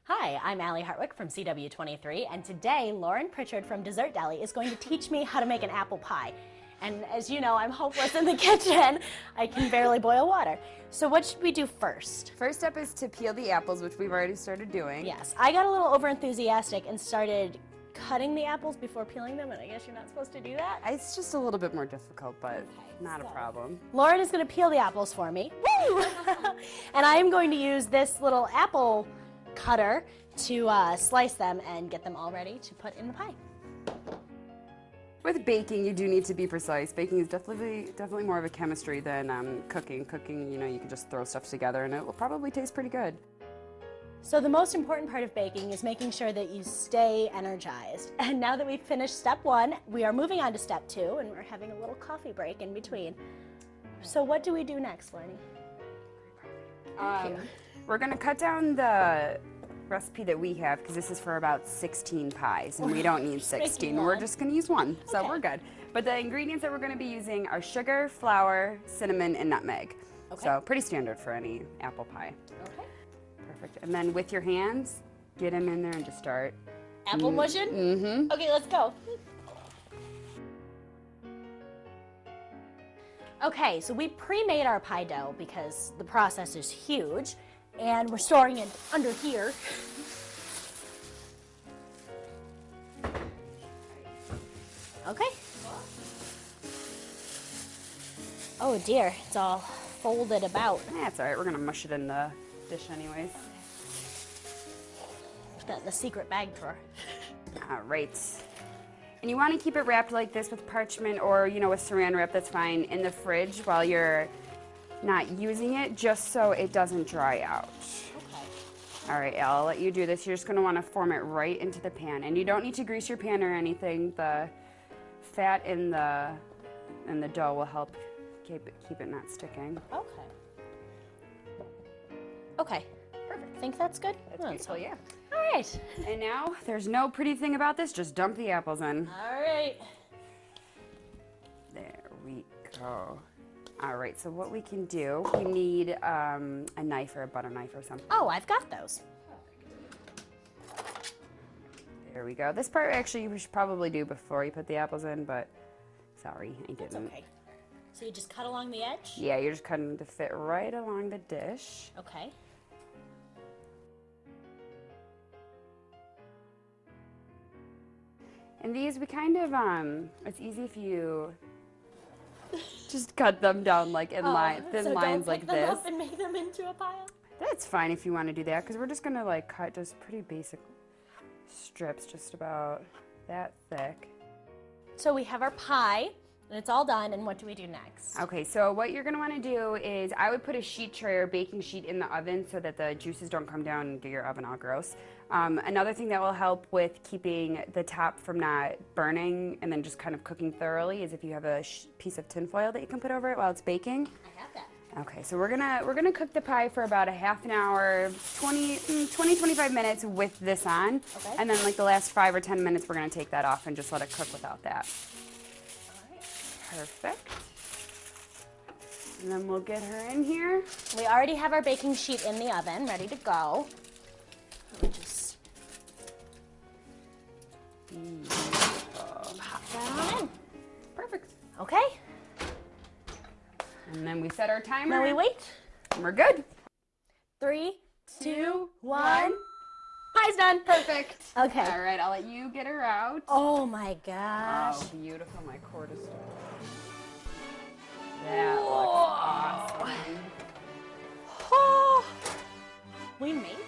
Hi, I'm Allie Hartwick from CW23, and today Lauren Pritchard from Dessert Deli is going to teach me how to make an apple pie. And as you know, I'm hopeless in the kitchen. I can barely boil water. So what should we do first? First step is to peel the apples, which we've already started doing. Yes, I got a little overenthusiastic and started cutting the apples before peeling them, and I guess you're not supposed to do that. It's just a little bit more difficult, but not a problem. Lauren is going to peel the apples for me. Woo! And I am going to use this little apple cutter to slice them and get them all ready to put in the pie. With baking, you do need to be precise. Baking is definitely more of a chemistry than cooking. Cooking, you know, you can just throw stuff together and it will probably taste pretty good. So the most important part of baking is making sure that you stay energized. And now that we've finished step one, we are moving on to step two, and we're having a little coffee break in between. So what do we do next, Lenny? We're going to cut down the recipe that we have, because this is for about 16 pies, and we don't need 16. We're just going to use one, so we're good. But the ingredients that we're going to be using are sugar, flour, cinnamon, and nutmeg. Okay. So pretty standard for any apple pie. Okay. Perfect. And then with your hands, get them in there and just start. Apple mushing? Mm-hmm. Okay, let's go. Okay, so we pre-made our pie dough because the process is huge, and we're storing it under here. Okay. Oh dear, it's all folded about. That's all right, we're gonna mush it in the dish anyways. Put that in the secret bag drawer. All right. And you want to keep it wrapped like this with parchment or, you know, with saran wrap, that's fine, in the fridge while you're not using it, just so it doesn't dry out. Okay. All right, Elle, I'll let you do this. You're just going to want to form it right into the pan. And you don't need to grease your pan or anything. The fat in the dough will help keep it not sticking. Okay. Okay. Perfect. Think that's good? That's beautiful, yeah. All right. And now, there's no pretty thing about this, just dump the apples in. All right. There we go. All right, so what we can do, we need a knife or a butter knife or something. Oh, I've got those. There we go. This part actually you should probably do before you put the apples in, but sorry, I didn't. That's okay. So you just cut along the edge? Yeah, you're just cutting to fit right along the dish. Okay. And these, we kind of, it's easy if you just cut them down like in thin lines like this. So don't pick them up and make them into a pile? That's fine if you want to do that, because we're just going to like cut just pretty basic strips, just about that thick. So we have our pie, and it's all done, and what do we do next? Okay, so what you're going to want to do is, I would put a sheet tray or baking sheet in the oven so that the juices don't come down and get your oven all gross. Another thing that will help with keeping the top from not burning and then just kind of cooking thoroughly is if you have a piece of tin foil that you can put over it while it's baking. I have that. Okay, so we're gonna cook the pie for about a half an hour, 20-25 minutes with this on. Okay. And then like the last 5 or 10 minutes we're gonna take that off and just let it cook without that. All right. Perfect. And then we'll get her in here. We already have our baking sheet in the oven, ready to go. Let me just pop that on in. Perfect. Okay. And then we set our timer. Now we wait. And we're good. 3, 2, 1. Pie's done. Perfect. Okay. All right, I'll let you get her out. Oh my gosh. Oh, beautiful. My cord is still. That looks awesome. Oh, we made that.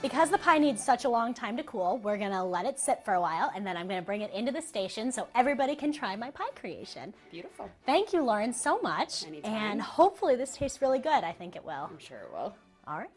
Because the pie needs such a long time to cool, we're going to let it sit for a while, and then I'm going to bring it into the station so everybody can try my pie creation. Beautiful. Thank you, Lauren, so much. Anytime. And hopefully this tastes really good. I think it will. I'm sure it will. All right.